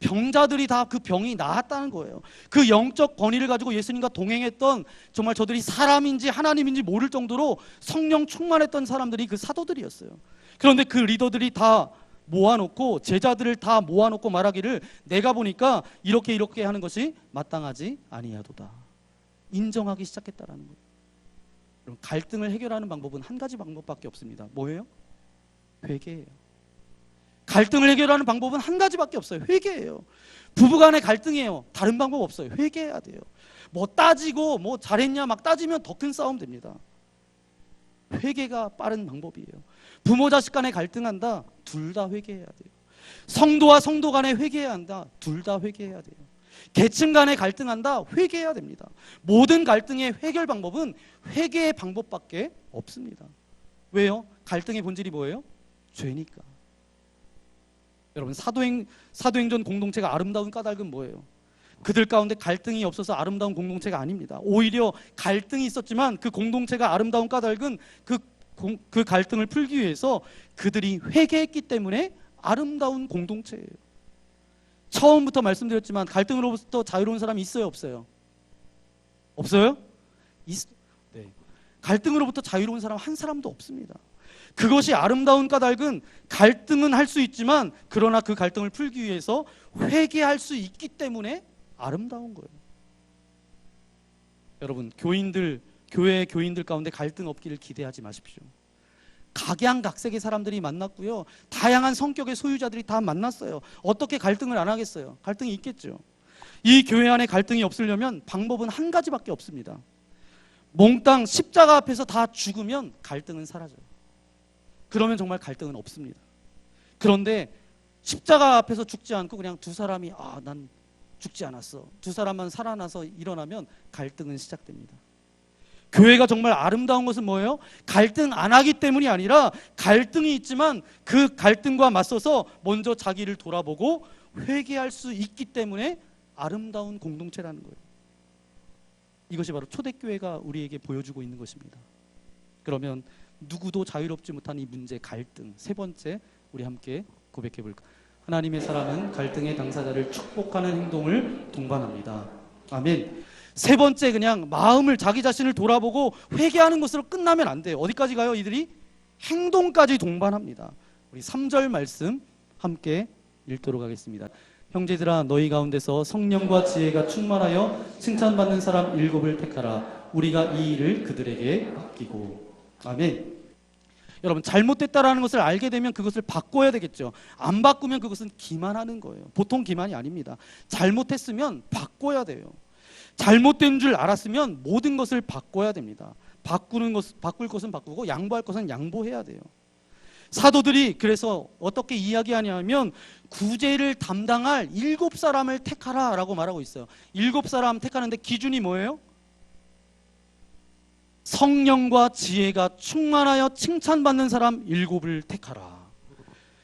병자들이 다 그 병이 나았다는 거예요. 그 영적 권위를 가지고 예수님과 동행했던, 정말 저들이 사람인지 하나님인지 모를 정도로 성령 충만했던 사람들이 그 사도들이었어요. 그런데 그 리더들이 다 모아놓고, 제자들을 다 모아놓고 말하기를, 내가 보니까 이렇게 하는 것이 마땅하지 아니하도다. 인정하기 시작했다라는 거예요. 여러분, 갈등을 해결하는 방법은 한 가지 방법밖에 없습니다. 뭐예요? 회개예요. 갈등을 해결하는 방법은 한 가지밖에 없어요. 회개예요. 부부간의 갈등이에요. 다른 방법 없어요. 회개해야 돼요. 뭐 따지고 뭐 잘했냐 막 따지면 더 큰 싸움 됩니다. 회개가 빠른 방법이에요. 부모 자식 간에 갈등한다. 둘 다 회개해야 돼요. 성도와 성도 간에 회개해야 한다. 둘 다 회개해야 돼요. 계층 간에 갈등한다. 회개해야 됩니다. 모든 갈등의 해결 방법은 회개의 방법밖에 없습니다. 왜요? 갈등의 본질이 뭐예요? 죄니까. 여러분, 사도행전 공동체가 아름다운 까닭은 뭐예요? 그들 가운데 갈등이 없어서 아름다운 공동체가 아닙니다. 오히려 갈등이 있었지만 그 공동체가 아름다운 까닭은 그 갈등을 풀기 위해서 그들이 회개했기 때문에 아름다운 공동체예요. 처음부터 말씀드렸지만 갈등으로부터 자유로운 사람이 있어요, 없어요? 없어요? 네. 갈등으로부터 자유로운 사람 한 사람도 없습니다. 그것이 아름다운 까닭은 갈등은 할 수 있지만 그러나 그 갈등을 풀기 위해서 회개할 수 있기 때문에 아름다운 거예요. 여러분, 교회 교인들 가운데 갈등 없기를 기대하지 마십시오. 각양각색의 사람들이 만났고요. 다양한 성격의 소유자들이 다 만났어요. 어떻게 갈등을 안 하겠어요? 갈등이 있겠죠. 이 교회 안에 갈등이 없으려면 방법은 한 가지밖에 없습니다. 몽땅 십자가 앞에서 다 죽으면 갈등은 사라져요. 그러면 정말 갈등은 없습니다. 그런데 십자가 앞에서 죽지 않고 그냥 두 사람이 난 죽지 않았어, 두 사람만 살아나서 일어나면 갈등은 시작됩니다. 교회가 정말 아름다운 것은 뭐예요? 갈등 안 하기 때문이 아니라 갈등이 있지만 그 갈등과 맞서서 먼저 자기를 돌아보고 회개할 수 있기 때문에 아름다운 공동체라는 거예요. 이것이 바로 초대교회가 우리에게 보여주고 있는 것입니다. 그러면 누구도 자유롭지 못한 이 문제, 갈등, 세 번째 우리 함께 고백해 볼까? 하나님의 사랑은 갈등의 당사자를 축복하는 행동을 동반합니다. 아멘. 세 번째, 그냥 마음을, 자기 자신을 돌아보고 회개하는 것으로 끝나면 안 돼요. 어디까지 가요? 이들이 행동까지 동반합니다. 우리 3절 말씀 함께 읽도록 하겠습니다. 형제들아, 너희 가운데서 성령과 지혜가 충만하여 칭찬받는 사람 7을 택하라. 우리가 이 일을 그들에게 맡기고. 아멘. 여러분, 잘못됐다라는 것을 알게 되면 그것을 바꿔야 되겠죠. 안 바꾸면 그것은 기만하는 거예요. 보통 기만이 아닙니다. 잘못했으면 바꿔야 돼요. 잘못된 줄 알았으면 모든 것을 바꿔야 됩니다. 바꿀 것은 바꾸고 양보할 것은 양보해야 돼요. 사도들이 그래서 어떻게 이야기하냐면 구제를 담당할 7사람을 택하라 라고 말하고 있어요. 7사람 택하는데 기준이 뭐예요? 성령과 지혜가 충만하여 칭찬받는 사람 7을 택하라.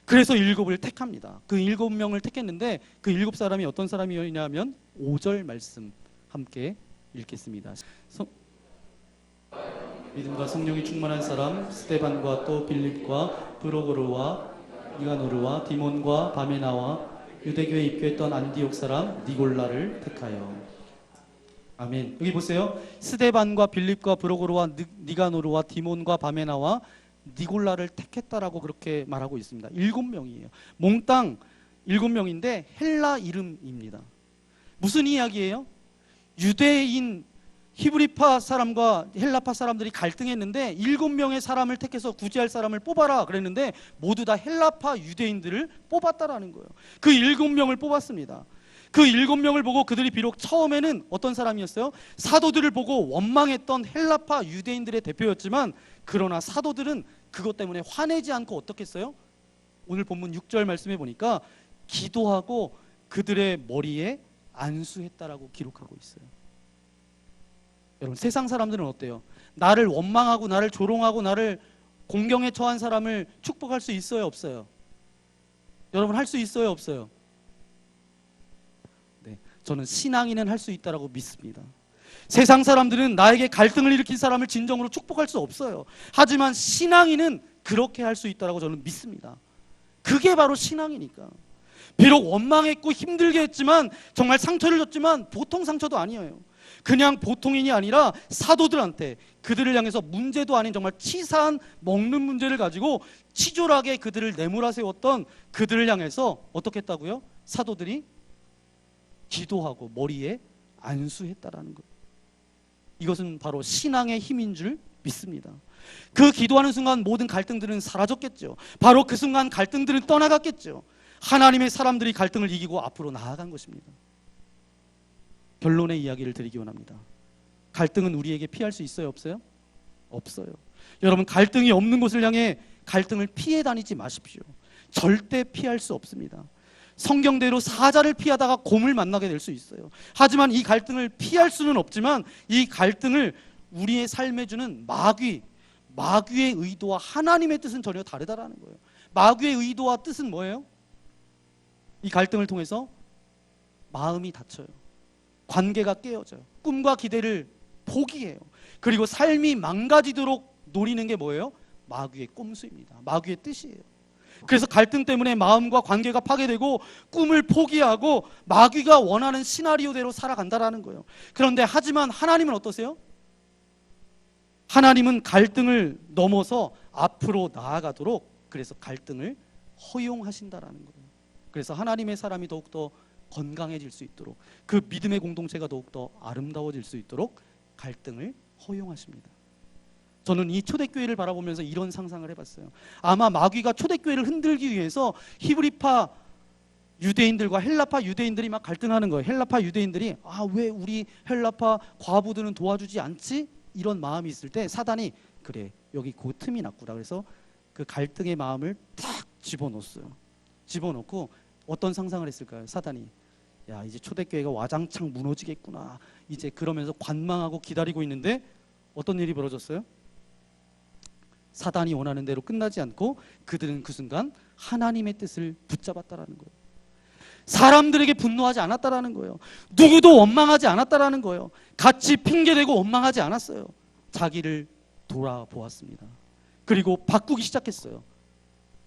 그래서 7을 택합니다. 그 7명을 택했는데 그 7사람이 어떤 사람이었냐면 5절 말씀 함께 읽겠습니다. 믿음과 성령이 충만한 사람 스데반과 또 빌립과 브로고르와 니가노르와 디몬과 바메나와 유대교에 입교했던 안디옥 사람 니골라를 택하여. 아멘. 여기 보세요. 스데반과 빌립과 브로고르와 니가노르와 디몬과 바메나와 니골라를 택했다라고 그렇게 말하고 있습니다. 7명이에요. 몽땅 7명인데 헬라 이름입니다. 무슨 이야기예요? 유대인 히브리파 사람과 헬라파 사람들이 갈등했는데 7명의 사람을 택해서 구제할 사람을 뽑아라 그랬는데 모두 다 헬라파 유대인들을 뽑았다라는 거예요. 그 7명을 뽑았습니다. 그 7명을 보고 그들이 비록 처음에는 어떤 사람이었어요? 사도들을 보고 원망했던 헬라파 유대인들의 대표였지만 그러나 사도들은 그것 때문에 화내지 않고 어떻게 했어요? 오늘 본문 6절 말씀해 보니까 기도하고 그들의 머리에 안수했다라고 기록하고 있어요. 여러분, 세상 사람들은 어때요? 나를 원망하고 나를 조롱하고 나를 공경에 처한 사람을 축복할 수 있어요, 없어요? 여러분, 할 수 있어요, 없어요? 네, 저는 신앙인은 할 수 있다라고 믿습니다. 세상 사람들은 나에게 갈등을 일으킨 사람을 진정으로 축복할 수 없어요. 하지만 신앙인은 그렇게 할 수 있다라고 저는 믿습니다. 그게 바로 신앙이니까. 비록 원망했고 힘들게 했지만 정말 상처를 줬지만 보통 상처도 아니에요. 그냥 보통인이 아니라 사도들한테 그들을 향해서 문제도 아닌 정말 치사한 먹는 문제를 가지고 치졸하게 그들을 내몰아 세웠던 그들을 향해서 어떻게 했다고요? 사도들이 기도하고 머리에 안수했다라는 거예요. 이것은 바로 신앙의 힘인 줄 믿습니다. 그 기도하는 순간 모든 갈등들은 사라졌겠죠. 바로 그 순간 갈등들은 떠나갔겠죠. 하나님의 사람들이 갈등을 이기고 앞으로 나아간 것입니다. 결론의 이야기를 드리기 원합니다. 갈등은 우리에게 피할 수 있어요, 없어요? 없어요. 여러분, 갈등이 없는 곳을 향해 갈등을 피해 다니지 마십시오. 절대 피할 수 없습니다. 성경대로 사자를 피하다가 곰을 만나게 될 수 있어요. 하지만 이 갈등을 피할 수는 없지만 이 갈등을 우리의 삶에 주는 마귀의 의도와 하나님의 뜻은 전혀 다르다라는 거예요. 마귀의 의도와 뜻은 뭐예요? 이 갈등을 통해서 마음이 다쳐요. 관계가 깨어져요. 꿈과 기대를 포기해요. 그리고 삶이 망가지도록 노리는 게 뭐예요? 마귀의 꼼수입니다. 마귀의 뜻이에요. 그래서 갈등 때문에 마음과 관계가 파괴되고 꿈을 포기하고 마귀가 원하는 시나리오대로 살아간다라는 거예요. 그런데 하지만 하나님은 어떠세요? 하나님은 갈등을 넘어서 앞으로 나아가도록 그래서 갈등을 허용하신다라는 거예요. 그래서 하나님의 사람이 더욱더 건강해질 수 있도록 그 믿음의 공동체가 더욱더 아름다워질 수 있도록 갈등을 허용하십니다. 저는 이 초대교회를 바라보면서 이런 상상을 해봤어요. 아마 마귀가 초대교회를 흔들기 위해서 히브리파 유대인들과 헬라파 유대인들이 막 갈등하는 거예요. 헬라파 유대인들이 왜 우리 헬라파 과부들은 도와주지 않지? 이런 마음이 있을 때 사단이 그래 여기 그 틈이 났구나. 그래서 그 갈등의 마음을 탁 집어넣었어요. 집어넣고 어떤 상상을 했을까요? 사단이 야 이제 초대교회가 와장창 무너지겠구나. 이제 그러면서 관망하고 기다리고 있는데 어떤 일이 벌어졌어요? 사단이 원하는 대로 끝나지 않고 그들은 그 순간 하나님의 뜻을 붙잡았다라는 거예요. 사람들에게 분노하지 않았다라는 거예요. 누구도 원망하지 않았다라는 거예요. 같이 핑계대고 원망하지 않았어요. 자기를 돌아보았습니다. 그리고 바꾸기 시작했어요.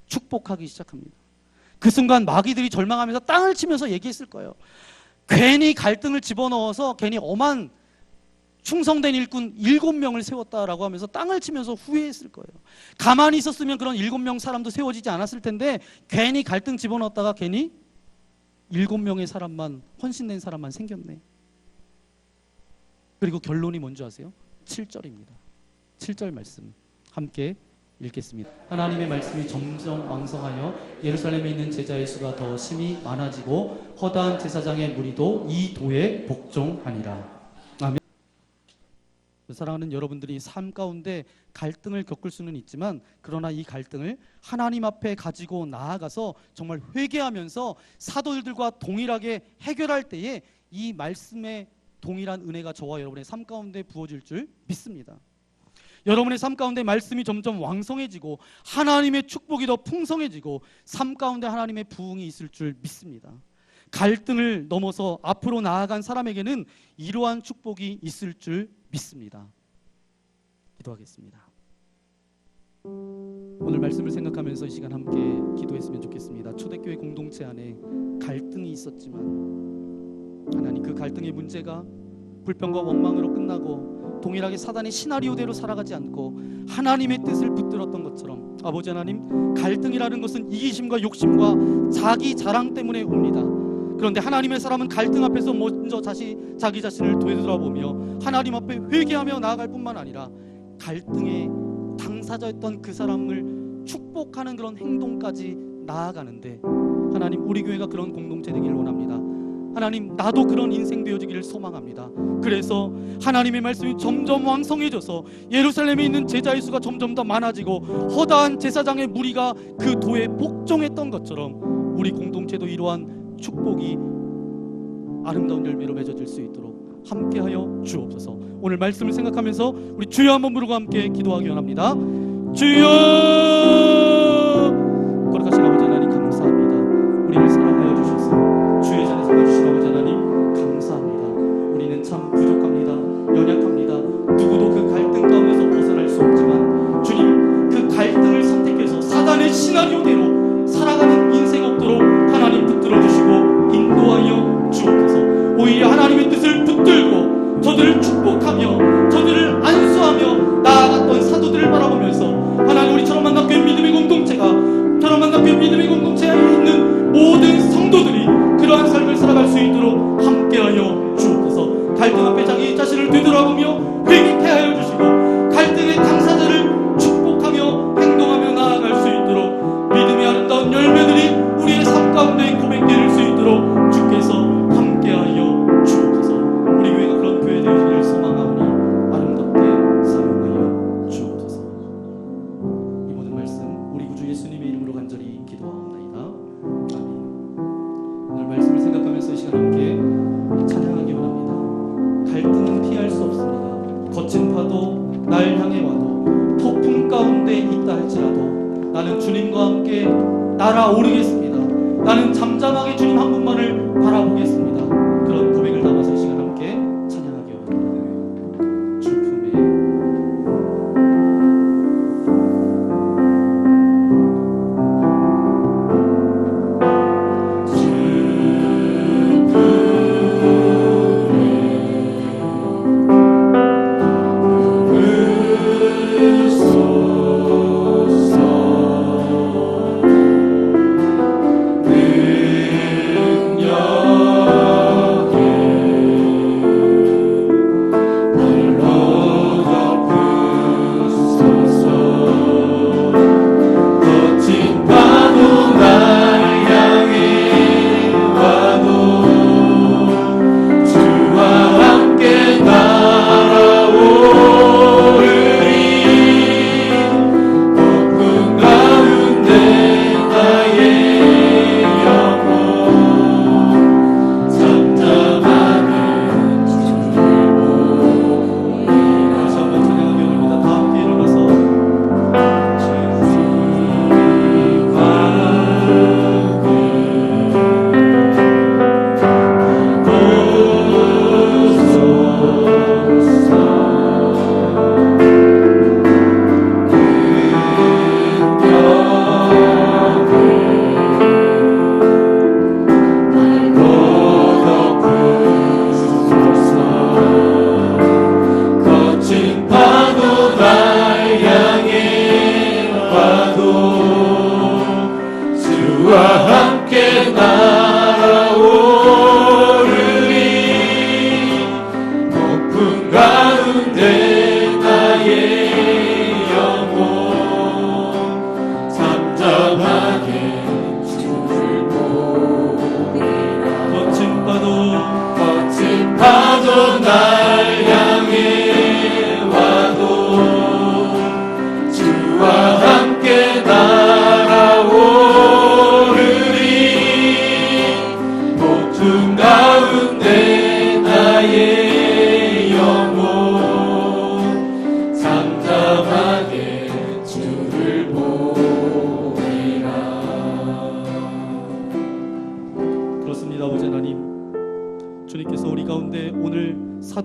축복하기 시작합니다. 그 순간 마귀들이 절망하면서 땅을 치면서 얘기했을 거예요. 괜히 갈등을 집어넣어서 괜히 엄한 충성된 일꾼 7명을 세웠다라고 하면서 땅을 치면서 후회했을 거예요. 가만히 있었으면 그런 7명 사람도 세워지지 않았을 텐데 괜히 갈등 집어넣었다가 괜히 7명의 사람만 헌신된 사람만 생겼네. 그리고 결론이 뭔지 아세요? 7절입니다. 7절 말씀 함께 읽겠습니다. 하나님의 말씀이 점점 왕성하여 예루살렘에 있는 제자의 수가 더 심히 많아지고 허다한 제사장의 무리도 이 도에 복종하니라. 아멘. 사랑하는 여러분들이 삶 가운데 갈등을 겪을 수는 있지만, 그러나 이 갈등을 하나님 앞에 가지고 나아가서 정말 회개하면서 사도들과 동일하게 해결할 때에 이 말씀에 동일한 은혜가 저와 여러분의 삶 가운데 부어질 줄 믿습니다. 여러분의 삶 가운데 말씀이 점점 왕성해지고 하나님의 축복이 더 풍성해지고 삶 가운데 하나님의 부흥이 있을 줄 믿습니다. 갈등을 넘어서 앞으로 나아간 사람에게는 이러한 축복이 있을 줄 믿습니다. 기도하겠습니다. 오늘 말씀을 생각하면서 이 시간 함께 기도했으면 좋겠습니다. 초대교회 공동체 안에 갈등이 있었지만 하나님, 그 갈등의 문제가 불평과 원망으로 끝나고 동일하게 사단의 시나리오대로 살아가지 않고 하나님의 뜻을 붙들었던 것처럼, 아버지 하나님, 갈등이라는 것은 이기심과 욕심과 자기 자랑 때문에 옵니다. 그런데 하나님의 사람은 갈등 앞에서 먼저 자기 자신을 되돌아보며 하나님 앞에 회개하며 나아갈 뿐만 아니라 갈등의 당사자였던 그 사람을 축복하는 그런 행동까지 나아가는데, 하나님, 우리 교회가 그런 공동체 되기를 원합니다. 하나님, 나도 그런 인생 되어지기를 소망합니다. 그래서 하나님의 말씀이 점점 왕성해져서 예루살렘에 있는 제자의 수가 점점 더 많아지고 허다한 제사장의 무리가 그 도에 복종했던 것처럼 우리 공동체도 이러한 축복이 아름다운 열매로 맺어질 수 있도록 함께하여 주옵소서. 오늘 말씀을 생각하면서 우리 주여 한번 부르고 함께 기도하기 원합니다. 주여! 거룩하신 아버지 하나님, 감사합니다. 우리를 사랑하여 주셔서 주의 자리에 세워주신 아버지 하나님, 감사합니다. 우리는 참 부족합니다. 연약합니다. 누구도 그 갈등 가운데서 벗어날 수 없지만 주님, 그 갈등을 선택해서 사단의 시나리오대로 살아가는 인생 없도록 하나님 붙들어 주시고 인도하여 주옵소서. 오히려 하나님의 뜻을 붙들고 저들을 축복하며 저들을 안수하며 나아갔던 사도들을 바라보면서 하나님, 우리처럼 만나교회 믿음의 공동체가, 저런 만나교회 믿음의 공동체에 있는 모든 성도들이 그러한 삶을 살아갈 수 있도록 함께하여 주옵소서. 갈등 앞에 자기 자신을 되돌아보며 회개케 하여 주시고 갈등의 당사자를 축복하며 행동하며 나아갈 수 있도록 믿음의 아름다운 열매들이 우리의 삶 가운데 고백될 수 있도록 주께서 함께하여 주옵소서. 우리 교회가 그런 교회 되기를 소망하오니 아름답게 사용하여 주옵소서. 이 모든 말씀 우리 구주 예수님의 이름으로 간절히 기도하옵나이다. 아멘. 오늘 말씀을 생각하면서 이 시간 함께 찬양하기 원합니다. 갈등은 피할 수 없습니다. 거친 파도 날 향해 와도 폭풍 가운데 있다 할지라도 나는 주님과 함께 날아오르겠습니다. 나는 잠잠하게 주님 한 분만을 바라보겠습니다. 그런 고백을 담아서 이 시간 함께 찬양하기 원합니다. 주 품에 능력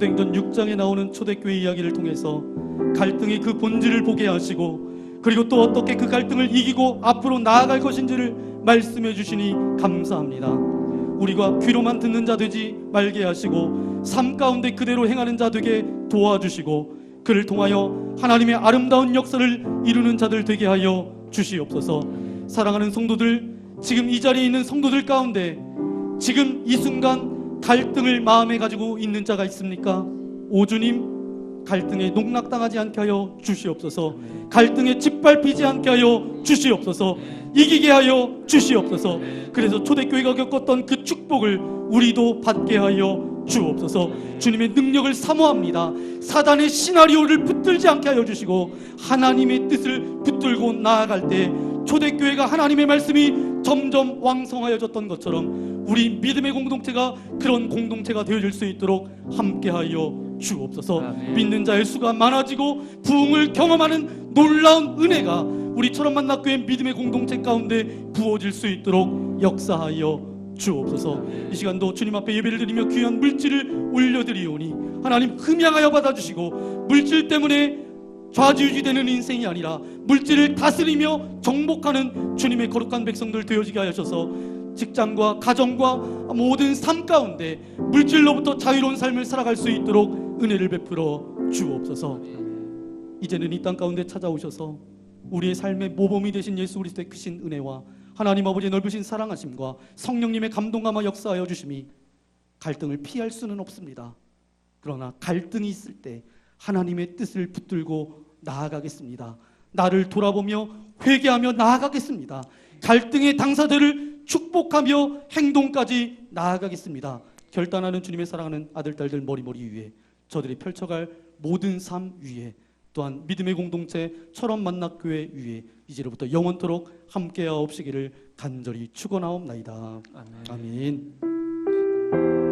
사도행전 6장에 나오는 초대교회 이야기를 통해서 갈등의 그 본질을 보게 하시고 그리고 또 어떻게 그 갈등을 이기고 앞으로 나아갈 것인지를 말씀해 주시니 감사합니다. 우리가 귀로만 듣는 자 되지 말게 하시고 삶 가운데 그대로 행하는 자 되게 도와주시고 그를 통하여 하나님의 아름다운 역사를 이루는 자들 되게 하여 주시옵소서. 사랑하는 성도들, 지금 이 자리에 있는 성도들 가운데 지금 이 순간 갈등을 마음에 가지고 있는 자가 있습니까? 오 주님, 갈등에 농락당하지 않게 하여 주시옵소서. 갈등에 짓밟히지 않게 하여 주시옵소서. 이기게 하여 주시옵소서. 그래서 초대교회가 겪었던 그 축복을 우리도 받게 하여 주옵소서. 주님의 능력을 사모합니다. 사단의 시나리오를 붙들지 않게 하여 주시고 하나님의 뜻을 붙들고 나아갈 때 초대교회가 하나님의 말씀이 점점 왕성하여졌던 것처럼 우리 믿음의 공동체가 그런 공동체가 되어질 수 있도록 함께하여 주옵소서. 아멘. 믿는 자의 수가 많아지고 부흥을 경험하는 놀라운 은혜가 우리처럼 만나교회 믿음의 공동체 가운데 부어질 수 있도록 역사하여 주옵소서. 이 시간도 주님 앞에 예배를 드리며 귀한 물질을 올려드리오니 하나님 흠양하여 받아주시고 물질 때문에 좌지우지되는 인생이 아니라 물질을 다스리며 정복하는 주님의 거룩한 백성들 되어지게 하셔서 직장과 가정과 모든 삶 가운데 물질로부터 자유로운 삶을 살아갈 수 있도록 은혜를 베풀어 주옵소서. 이제는 이 땅 가운데 찾아오셔서 우리의 삶의 모범이 되신 예수 그리스도의 크신 은혜와 하나님 아버지의 넓으신 사랑하심과 성령님의 감동감화 역사하여 주심이 갈등을 피할 수는 없습니다. 그러나 갈등이 있을 때 하나님의 뜻을 붙들고 나아가겠습니다. 나를 돌아보며 회개하며 나아가겠습니다. 갈등의 당사자를 축복하며 행동까지 나아가겠습니다. 결단하는 주님의 사랑하는 아들 딸들 머리머리 위에 저들이 펼쳐갈 모든 삶 위에 또한 믿음의 공동체 철원 만납교회 위에 이제로부터 영원토록 함께하옵시기를 간절히 축원하옵나이다. 아멘. 아멘.